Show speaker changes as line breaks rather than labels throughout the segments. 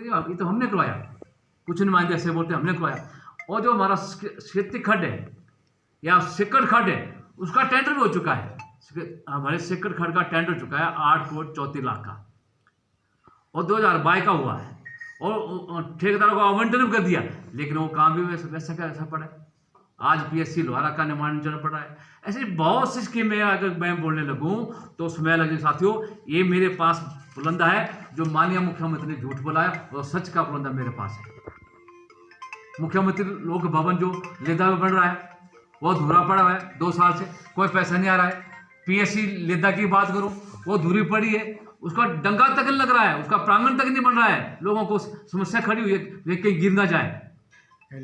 ये तो हमने करवाया, कुछ नुमाइंदे ऐसे बोलते हैं हमने करवाया। और जो हमारा खेती खड्ड है या सिक्कड़ खड्ड है उसका टेंडर भी हो चुका है। हमारे सिक्कड़ खड्ड का टेंडर हो चुका है 8 करोड़ 34 लाख का, और 2022 का हुआ है, और ठेकेदारों को आवंटन भी कर दिया, लेकिन वो काम भी वैसा का वैसा पड़ा है। आज पीएससी लोहारा का निर्माण चल पड़ा है। ऐसी बहुत सी स्कीमें अगर मैं बोलने लगूं तो समय लगे। साथियों, ये मेरे पास बुलंदा है जो माननीय मुख्यमंत्री ने झूठ बोला है, और सच का बुलंदा मेरे पास है। मुख्यमंत्री लोक भवन जो लेदा में बन रहा है वो अधूरा पड़ा हुआ है, 2 साल से कोई पैसा नहीं आ रहा है। पीएससी लेदा की बात करूं वो अधूरी पड़ी है, उसका डंगा तक नहीं लग रहा है, उसका प्रांगण तक नहीं बन रहा है। लोगों को समस्या खड़ी हुई है वे कहीं गिर ना जाए।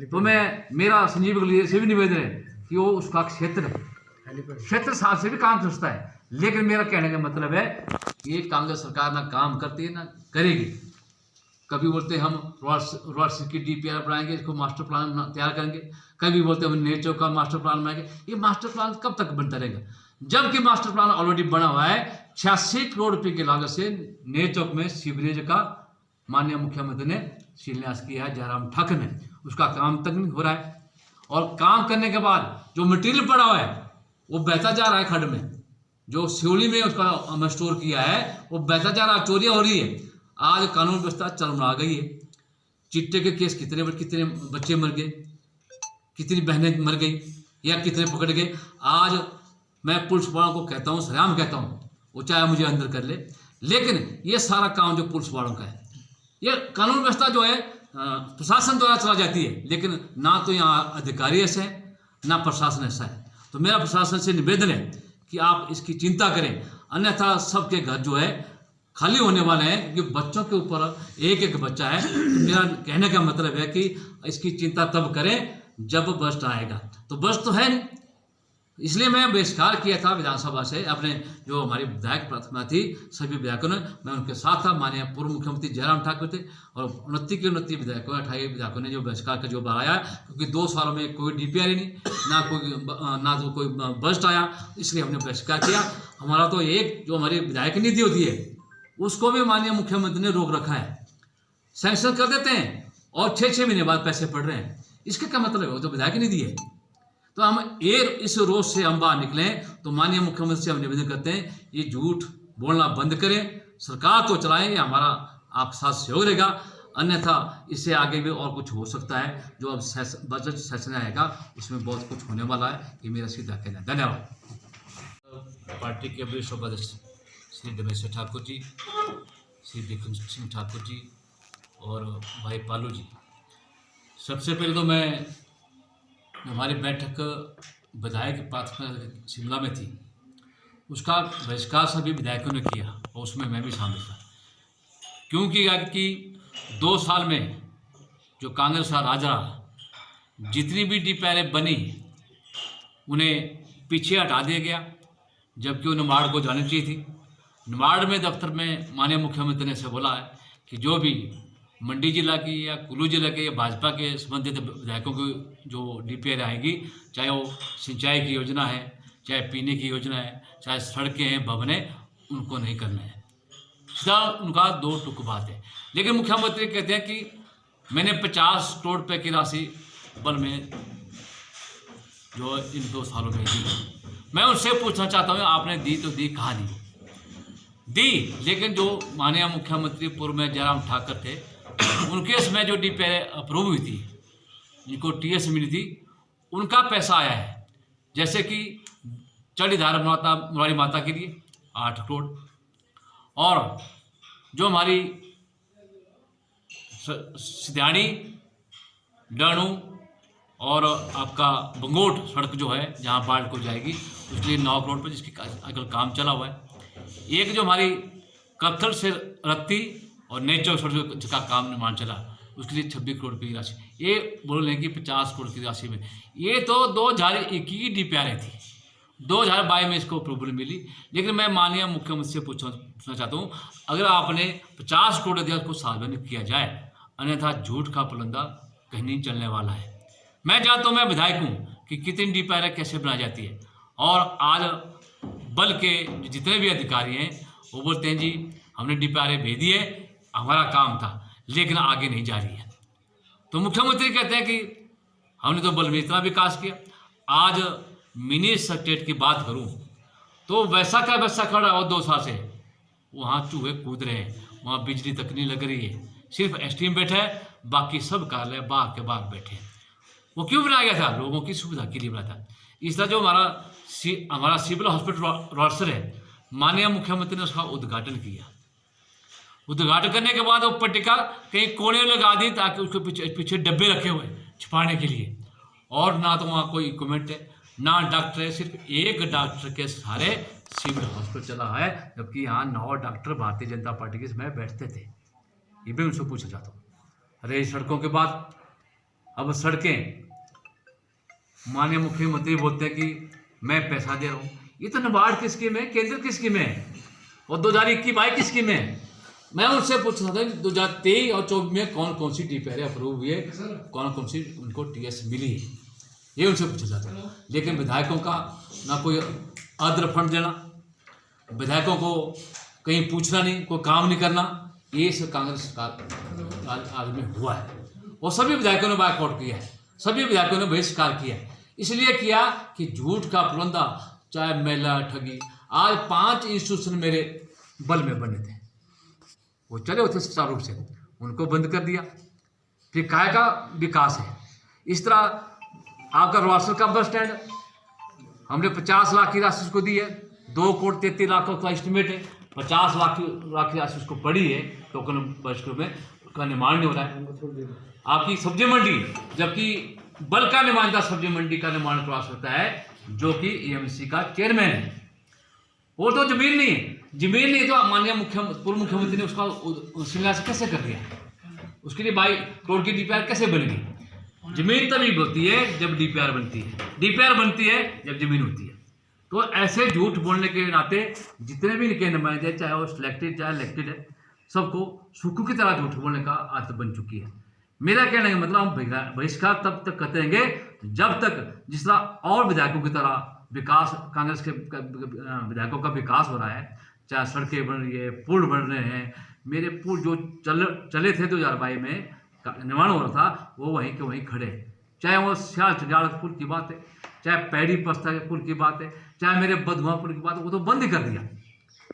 तो मेरा संजीव के लिए से भी निवेदन है कि वो उसका क्षेत्र साथ से भी काम सोचता है। लेकिन मेरा कहने का मतलब है कि ये कांग्रेस सरकार ना काम करती है ना करेगी। कभी बोलते हैं हम रॉड की डीपीआर बनाएंगे, इसको मास्टर प्लान तैयार करेंगे, कभी बोलते हैं हम नेर चौक का मास्टर प्लान बनाएंगे। ये मास्टर प्लान कब तक बनता रहेगा, जबकि मास्टर प्लान ऑलरेडी बना हुआ है। 86 करोड़ रुपए की लागत से नेर चौक में सीवरेज का माननीय मुख्यमंत्री ने शिलान्यास किया है जयराम ठाकुर ने, उसका काम तक नहीं हो रहा है। और काम करने के बाद जो मटेरियल पड़ा हुआ है वो बहता जा रहा है खड्ड में, जो सिवली में उसका हमने स्टोर किया है वो बहता जा रहा है, चोरियां हो रही है। आज कानून व्यवस्था चरमरा गई है। चिट्टे के केस कितने बच्चे मर गए, कितनी बहनें मर गई या कितने पकड़ गए। आज मैं पुलिस वालों को कहता हूँ, सलाम कहता हूँ, वो चाहे मुझे अंदर कर ले, लेकिन ये सारा काम जो पुलिस वालों का है, ये कानून व्यवस्था जो है प्रशासन द्वारा चला जाती है, लेकिन ना तो यहाँ अधिकारी ऐसे हैं ना प्रशासन ऐसा है। तो मेरा प्रशासन से निवेदन है कि आप इसकी चिंता करें, अन्यथा सबके घर जो है खाली होने वाले हैं, क्योंकि बच्चों के ऊपर एक एक बच्चा है। तो मेरा कहने का मतलब है कि इसकी चिंता तब करें जब बजट आएगा। तो बजट तो है नहीं, इसलिए मैं बहिष्कार किया था विधानसभा से। अपने जो हमारी विधायक प्रार्थना थी सभी विधायकों ने, मैं उनके साथ था। माननीय पूर्व मुख्यमंत्री जयराम ठाकुर थे और 29 विधायकों 28 विधायकों ने जो बहिष्कार का जो बनाया, क्योंकि 2 सालों में कोई डीपीआर ही नहीं, ना तो कोई बजट आया, इसलिए हमने बहिष्कार किया। हमारा तो एक जो हमारी विधायक नीति होती है उसको भी माननीय मुख्यमंत्री ने रोक रखा है। सैंक्शन कर देते हैं और 6-6 महीने बाद पैसे पड़ रहे हैं। इसका क्या मतलब है, वो तो विधायक नीति है। तो हम इस रोज से हम बाहर निकलें। तो माननीय मुख्यमंत्री से हम निवेदन करते हैं ये झूठ बोलना बंद करें, सरकार को चलाएं, ये हमारा आपके साथ सहयोग रहेगा। अन्यथा इससे आगे भी और कुछ हो सकता है। जो अब बजट सेशन आएगा उसमें बहुत कुछ होने वाला है, ये मेरा सीधा कहना है। धन्यवाद। पार्टी के वरिष्ठ उपाध्यक्ष श्री रमेश ठाकुर जी, श्री विक्रम सिंह ठाकुर जी और भाई पालू जी, सबसे पहले तो मैं हमारी बैठक विधायक प्रार्थना शिमला में थी, उसका बहिष्कार सभी विधायकों ने किया और उसमें मैं भी शामिल था। क्योंकि 2 साल में जो कांग्रेस का राज रहा, जितनी भी डीपीआर बनी उन्हें पीछे हटा दिया गया, जबकि वो निमाड़ को जानी चाहिए थी। निमाड़ में दफ्तर में माननीय मुख्यमंत्री ने से बोला है कि जो भी मंडी जिला की या कुल्लू जिला के या भाजपा के संबंधित विधायकों की जो डीपीआर आएगी, चाहे वो सिंचाई की योजना है, चाहे पीने की योजना है, चाहे सड़कें हैं, भवन है, उनको नहीं करना है। सीधा उनका 2 टुक बात है। लेकिन मुख्यमंत्री कहते हैं कि मैंने 50 करोड़ रुपये की राशि बल में जो इन 2 सालों में दी। मैं उनसे पूछना चाहता हूँ आपने दी तो दी, कहाँ दी? लेकिन जो माननीय मुख्यमंत्री पूर्व में जयराम ठाकुर थे, उनके समय जो डीपीआर अप्रूव हुई थी, जिनको टीएस मिली थी, उनका पैसा आया है। जैसे कि चढ़ीधार मुरारी माता के लिए 8 करोड़, और जो हमारी सिद्याणी डाणू और आपका बंगोट सड़क जो है जहाँ बाढ़ को जाएगी, उसके लिए 9 करोड़ पर, जिसकी अगर काम चला हुआ है। एक जो हमारी कत्थल से रत्ती और नेचर सड़क जिसका काम निर्माण चला, उसके लिए 26 करोड़ रुपये की राशि। ये बोल रहे हैं कि 50 करोड़ की राशि में, ये तो 2021 की डीपीआर थी, 2022 में इसको अप्रूवल मिली। लेकिन मैं माननीय मुख्यमंत्री से पूछना चाहता हूँ, अगर आपने 50 करोड़ दिया उसको सार्वजनिक किया जाए, अन्यथा झूठ का पुलंदा कहीं नहीं चलने वाला है। मैं जानता हूँ, मैं विधायक हूँ, कि कितनी डीपीआर कैसे बनाई जाती है। और आज बल के जितने भी अधिकारी हैं वो बोलते हैं जी हमने डीपीआर भेज दी है, हमारा काम था। लेकिन आगे नहीं जा रही है। तो मुख्यमंत्री कहते हैं कि हमने तो बल में इतना विकास किया। आज मिनी स्टेट की बात करूं तो वैसा का वैसा खड़ा और 2 साल से वहाँ चूहे कूद रहे हैं, वहाँ बिजली तक नहीं लग रही है, सिर्फ एसडीएम बैठा है, बाकी सब कार्यालय बाहर के बाहर बैठे हैं। वो क्यों बनाया गया था? लोगों की सुविधा के लिए बनाया था। इस तरह जो हमारा सिविल हॉस्पिटल रोडसर है, माननीय मुख्यमंत्री ने उसका उद्घाटन किया। उद्घाटन करने के बाद वो पट्टिका कहीं कोने में लगा दी ताकि उसके पीछे डब्बे रखे हुए छुपाने के लिए, और ना तो वहाँ कोई इक्विपमेंट है ना डॉक्टर है, सिर्फ एक डॉक्टर के सहारे सिविल हॉस्पिटल चला है, जबकि यहाँ 9 डॉक्टर भारतीय जनता पार्टी के समय बैठते थे। ये भी उनसे पूछना चाहता हूँ। अरे सड़कों के बाद अब सड़कें, माननीय मुख्यमंत्री बोलते हैं कि मैं पैसा दे रहा हूँ। ये तो नाबार्ड की स्कीम है, केंद्र की स्कीम है, और 2021-22 की स्कीम है। मैं उनसे पूछ रहा था कि 2023 और 24 में कौन कौन सी डीपीआर अप्रूव हुई है, कौन कौन सी उनको टीएस मिली है, ये उनसे पूछा जाता है। लेकिन विधायकों का ना कोई आदर फंड देना, विधायकों को कहीं पूछना नहीं, कोई काम नहीं करना, ये सब कांग्रेस सरकार आज में हुआ है। और सभी विधायकों ने बायकॉट किया है, सभी विधायकों ने बहिष्कार किया है। इसलिए किया कि झूठ का प्रबंधा, चाहे महिला ठगी, आज 5 इंस्टीट्यूशन मेरे बल में बने थे, वो चले होते सुचारू रूप से, उनको बंद कर दिया। फिर काय का विकास है। इस तरह आपका रोडसर का बस स्टैंड हमने 50 लाख की राशि उसको दी है, 2 करोड़ 33 लाख का एस्टिमेट है, 50 लाख की राशि उसको पड़ी है, टोकन बस में उसका निर्माण नहीं हो रहा है। आपकी सब्जी मंडी, जबकि बल का निर्माण था, सब्जी मंडी का निर्माण करवा सकता है जो कि एएमसी का चेयरमैन है, वो तो जमीन नहीं है। जमीन नहीं तो माननीय पूर्व मुख्यमंत्री ने उसका शिलान्यास कैसे कर दिया? उसके लिए 22 करोड़ की डीपीआर कैसे बन गई? जमीन तभी बनती है जब डीपीआर बनती है, डीपीआर बनती है जब जमीन होती है। तो ऐसे झूठ बोलने के नाते जितने भी इनके नुमाइंदे, चाहे वो सिलेक्टेड चाहे इलेक्टेड है, सबको सुक्कू की तरह झूठ बोलने का आदत बन चुकी है। मेरा कहने का मतलब, हम बहिष्कार तब तक करते रहेंगे जब तक जिस तरह और विधायकों की तरह विकास, कांग्रेस के विधायकों का विकास हो रहा है, चाहे सड़कें बन रही है, पुल बन रहे हैं। मेरे पुल जो चले थे 2022 में निर्माण हो रहा था, वो वहीं के वहीं खड़े हैं। चाहे वो सियाल चंडियाल पुल की बात है, चाहे पैड़ी पस्ता के पुल की बात है, चाहे मेरे बधुआ पुल की बात है, वो तो बंद ही कर दिया।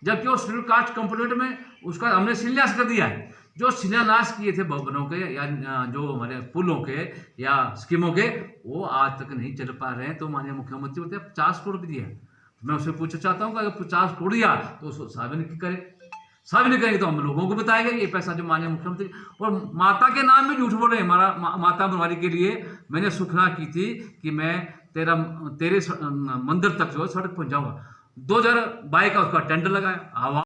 जबकि वो शेड्यूल कास्ट कंपोनेंट में उसका हमने शिलान्यास कर दिया है। जो शिलान्यास किए थे भवनों के या जो हमारे पुलों के या स्कीमों के, वो आज तक नहीं चल पा रहे हैं। तो माननीय मुख्यमंत्री बोलते हैं 50 करोड़ रुपये दिए। मैं उससे पूछना चाहता हूँ कि अगर 50 करोड़ दिया तो उसको साबित करें, साबित नहीं करेंगे तो हम लोगों को बताएंगे ये पैसा जो माननीय मुख्यमंत्री। और माता के नाम में झूठ बोल रहे हैं। हमारा माता बनवारी के लिए मैंने सुखना की थी कि मैं तेरे मंदिर तक जो सड़क पहुँचाऊँगा। 2022 का उसका टेंडर लगाया,